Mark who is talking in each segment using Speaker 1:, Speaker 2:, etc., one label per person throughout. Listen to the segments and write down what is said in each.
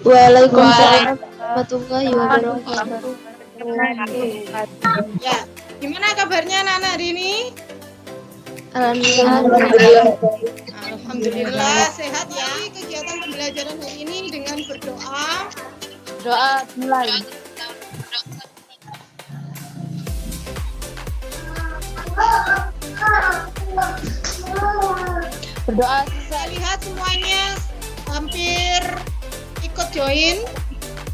Speaker 1: Waalaikumsalam warahmatullahi wabarakatuh.
Speaker 2: Ya, gimana kabarnya anak-anak hari ini?
Speaker 1: Alhamdulillah.
Speaker 2: Alhamdulillah sehat ya. Kegiatan pembelajaran hari ini dengan berdoa.
Speaker 1: Doa mulai. Berdoa.
Speaker 2: Saya lihat semuanya hampir ikut join.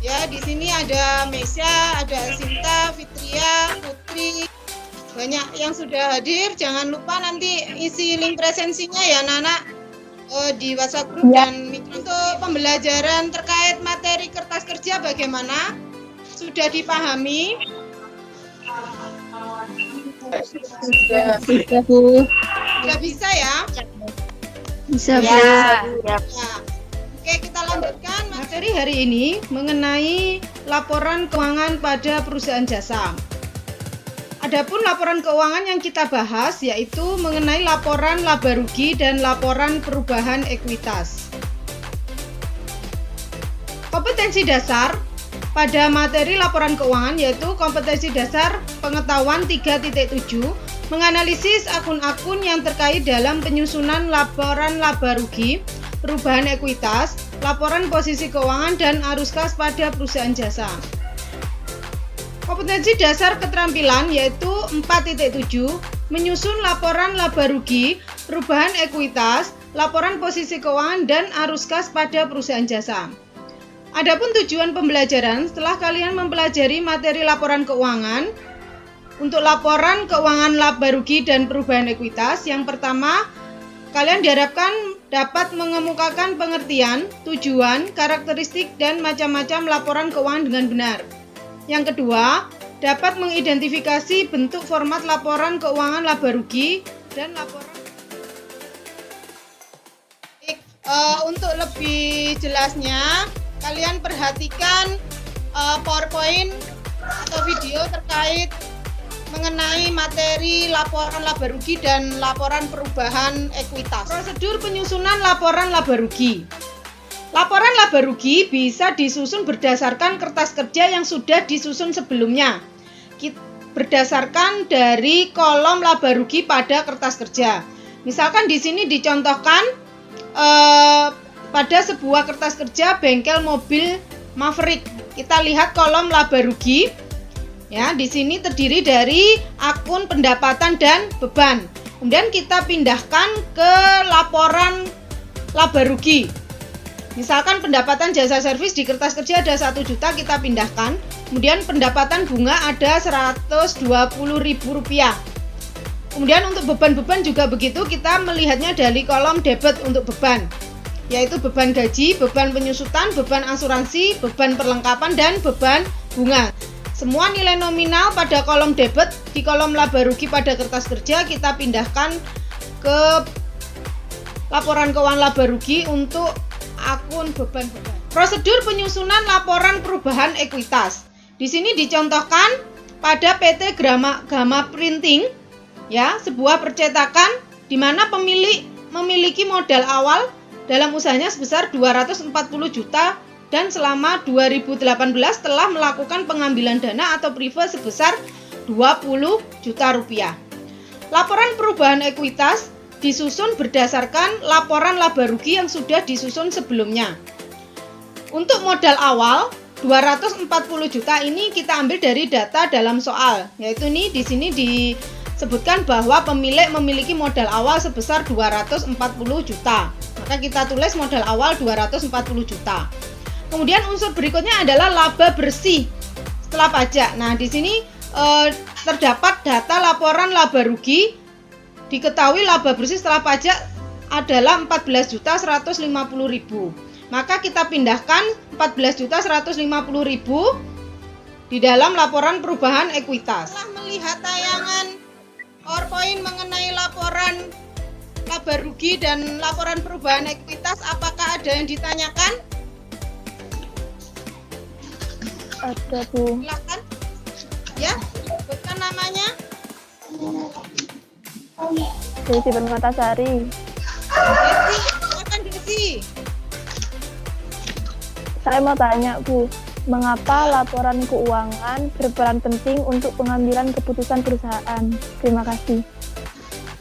Speaker 2: Ya, di sini ada Mesya, ada Sinta, Fitria, Putri. Banyak yang sudah hadir. Jangan lupa nanti isi link presensinya ya, anak-anak, di WhatsApp group dan untuk pembelajaran terkait materi kertas kerja bagaimana? Sudah dipahami?
Speaker 1: Bisa, Bu.
Speaker 2: Sudah bisa ya?
Speaker 1: Bisa, Bu.
Speaker 2: Ya. Oke, kita lanjutkan. Materi hari ini mengenai laporan keuangan pada perusahaan jasa. Adapun laporan keuangan yang kita bahas yaitu mengenai laporan laba rugi dan laporan perubahan ekuitas. Kompetensi dasar pada materi laporan keuangan yaitu kompetensi dasar pengetahuan 3.7, menganalisis akun-akun yang terkait dalam penyusunan laporan laba rugi, perubahan ekuitas, laporan posisi keuangan dan arus kas pada perusahaan jasa. Kompetensi dasar keterampilan yaitu 4.7, menyusun laporan laba rugi, perubahan ekuitas, laporan posisi keuangan dan arus kas pada perusahaan jasa. Adapun tujuan pembelajaran setelah kalian mempelajari materi laporan keuangan, untuk laporan keuangan laba rugi dan perubahan ekuitas, yang pertama, kalian diharapkan dapat mengemukakan pengertian, tujuan, karakteristik, dan macam-macam laporan keuangan dengan benar. Yang kedua, dapat mengidentifikasi bentuk format laporan keuangan laba rugi dan laporan. Untuk lebih jelasnya, kalian perhatikan PowerPoint atau video terkait mengenai materi laporan laba rugi dan laporan perubahan ekuitas. Prosedur penyusunan laporan laba rugi. Laporan laba rugi bisa disusun berdasarkan kertas kerja yang sudah disusun sebelumnya. Berdasarkan dari kolom laba rugi pada kertas kerja. Misalkan di sini dicontohkan pada sebuah kertas kerja bengkel mobil Maverick. Kita lihat kolom laba rugi. Ya, di sini terdiri dari akun pendapatan dan beban. Kemudian kita pindahkan ke laporan laba rugi. Misalkan pendapatan jasa servis di kertas kerja ada 1 juta, kita pindahkan. Kemudian pendapatan bunga ada Rp120.000. Kemudian untuk beban-beban juga begitu, kita melihatnya dari kolom debit untuk beban, yaitu beban gaji, beban penyusutan, beban asuransi, beban perlengkapan, dan beban bunga. Semua nilai nominal pada kolom debit di kolom laba rugi pada kertas kerja kita pindahkan ke laporan keuangan laba rugi untuk akun beban-beban. Prosedur penyusunan laporan perubahan ekuitas. Di sini dicontohkan pada PT Gama Printing, ya, sebuah percetakan di mana pemilik memiliki modal awal dalam usahanya sebesar 240 juta dan selama 2018 telah melakukan pengambilan dana atau prive sebesar 20 juta rupiah. Laporan perubahan ekuitas disusun berdasarkan laporan laba rugi yang sudah disusun sebelumnya. Untuk modal awal 240 juta ini kita ambil dari data dalam soal, yaitu ini di sini disebutkan bahwa pemilik memiliki modal awal sebesar 240 juta. Maka kita tulis modal awal 240 juta. Kemudian unsur berikutnya adalah laba bersih setelah pajak. Nah, di sini terdapat data laporan laba rugi. Diketahui laba bersih setelah pajak adalah 14.150.000. Maka kita pindahkan 14.150.000 di dalam laporan perubahan ekuitas. Setelah melihat tayangan PowerPoint mengenai laporan laba rugi dan laporan perubahan ekuitas, apakah ada yang ditanyakan?
Speaker 1: Ada, Bu.
Speaker 2: Silakan. Ya, sebutkan namanya.
Speaker 1: Desi Permatasari.
Speaker 2: Desi, silakan Desi.
Speaker 1: Saya mau tanya, Bu, mengapa laporan keuangan berperan penting untuk pengambilan keputusan perusahaan? Terima kasih.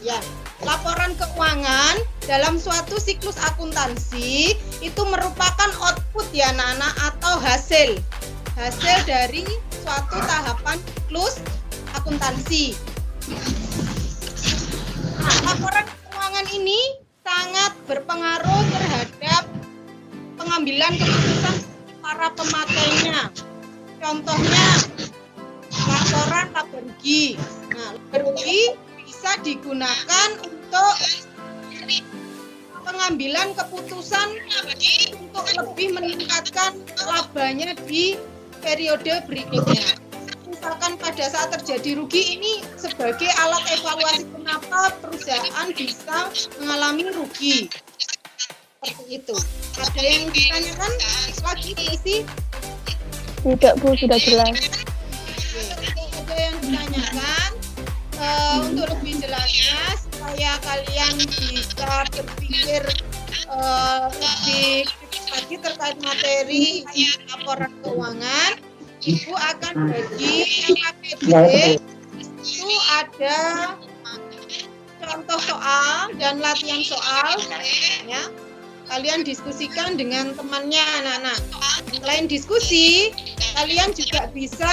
Speaker 2: Ya, laporan keuangan dalam suatu siklus akuntansi itu merupakan output ya anak-anak, atau hasil dari suatu tahapan siklus akuntansi. Nah, laporan keuangan ini sangat berpengaruh terhadap pengambilan keputusan para pemakainya. Contohnya laporan laba rugi. Nah, laba rugi bisa digunakan untuk pengambilan keputusan untuk lebih meningkatkan labanya di periode berikutnya. Misalkan pada saat terjadi rugi, ini sebagai alat evaluasi kenapa perusahaan bisa mengalami rugi. Seperti itu. Ada yang ditanyakan lagi, isi?
Speaker 1: Tidak, Bu, sudah jelas.
Speaker 2: Ada yang ditanyakan? Untuk lebih jelasnya, supaya kalian bisa berpikir lebih lagi terkait materi laporan keuangan, Ibu akan bagi LKPD. Itu ada contoh soal dan latihan soal, ya. Kalian diskusikan dengan temannya anak-anak. Selain diskusi, kalian juga bisa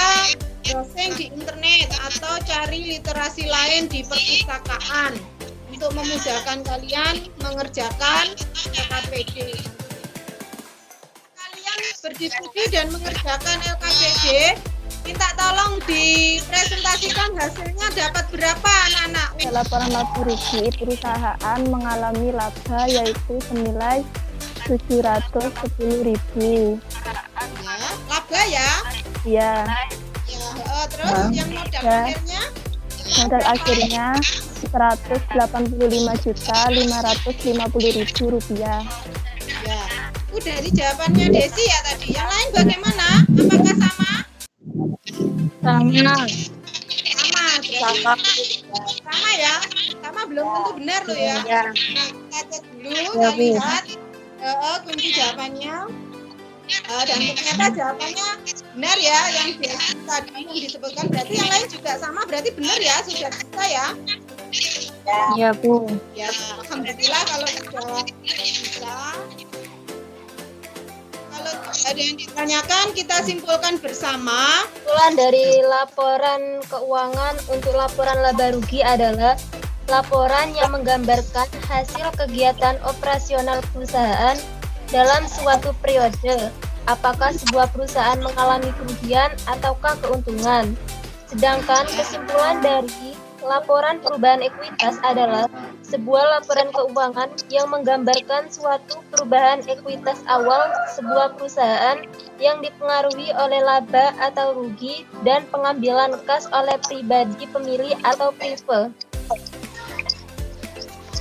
Speaker 2: browsing di internet atau cari literasi lain di perpustakaan untuk memudahkan kalian mengerjakan LKPD. Kalian berdiskusi dan mengerjakan LKPD, minta tolong dipresentasikan hasilnya dapat berapa anak-anak.
Speaker 1: Laporan laba rugi perusahaan mengalami laba yaitu senilai 710.000.
Speaker 2: Ya, laba ya.
Speaker 1: Ya,
Speaker 2: Terus yang modal
Speaker 1: Ya.
Speaker 2: akhirnya
Speaker 1: modal akhirnya 185.550.000 rupiah.
Speaker 2: ya. Itu dari jawabannya Desi ya tadi. Yang lain bagaimana? Apakah sama?
Speaker 1: Sama.
Speaker 2: Sama ya. Sama belum tentu benar loh ya.
Speaker 1: Ya.
Speaker 2: Nah, kita cek dulu, kita lihat kunci jawabannya. Dan ternyata jawabannya benar ya, yang tadi yang disebutkan. Berarti yang lain juga sama, berarti benar ya, sudah bisa ya.
Speaker 1: Iya, Bu.
Speaker 2: Ya, alhamdulillah kalau sudah bisa. Kalau ada yang ditanyakan, kita simpulkan bersama.
Speaker 3: Kesimpulan dari laporan keuangan untuk laporan laba rugi adalah laporan yang menggambarkan hasil kegiatan operasional perusahaan dalam suatu periode, apakah sebuah perusahaan mengalami kerugian ataukah keuntungan. Sedangkan kesimpulan dari laporan perubahan ekuitas adalah sebuah laporan keuangan yang menggambarkan suatu perubahan ekuitas awal sebuah perusahaan yang dipengaruhi oleh laba atau rugi dan pengambilan kas oleh pribadi pemilih atau prive.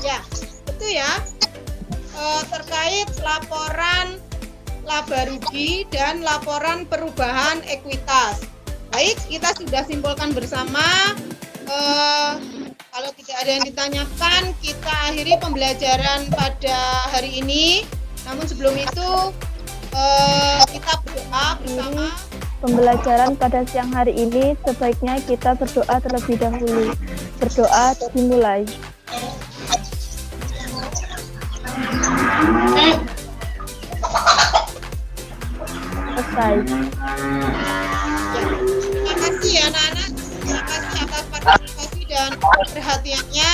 Speaker 2: Ya, itu ya. Terkait laporan laba rugi dan laporan perubahan ekuitas. Baik, kita sudah simpulkan bersama. Kalau tidak ada yang ditanyakan, kita akhiri pembelajaran pada hari ini. Namun sebelum itu, kita berdoa bersama.
Speaker 1: Pembelajaran pada siang hari ini sebaiknya kita berdoa terlebih dahulu. Berdoa dimulai. Selesai.
Speaker 2: Terima kasih ya anak-anak. Terima kasih atas partisipasi dan perhatiannya.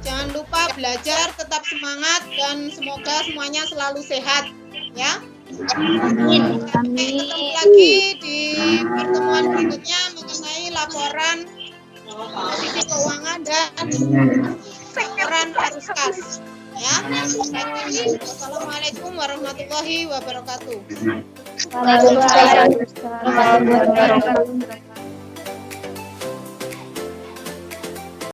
Speaker 2: Jangan lupa belajar, tetap semangat, dan semoga semuanya selalu sehat. Ya. Sampai ketemu lagi di pertemuan berikutnya mengenai laporan posisi keuangan dan laporan arus kas. Ya. Assalamualaikum warahmatullahi wabarakatuh.
Speaker 1: Waalaikumsalam warahmatullahi wabarakatuh.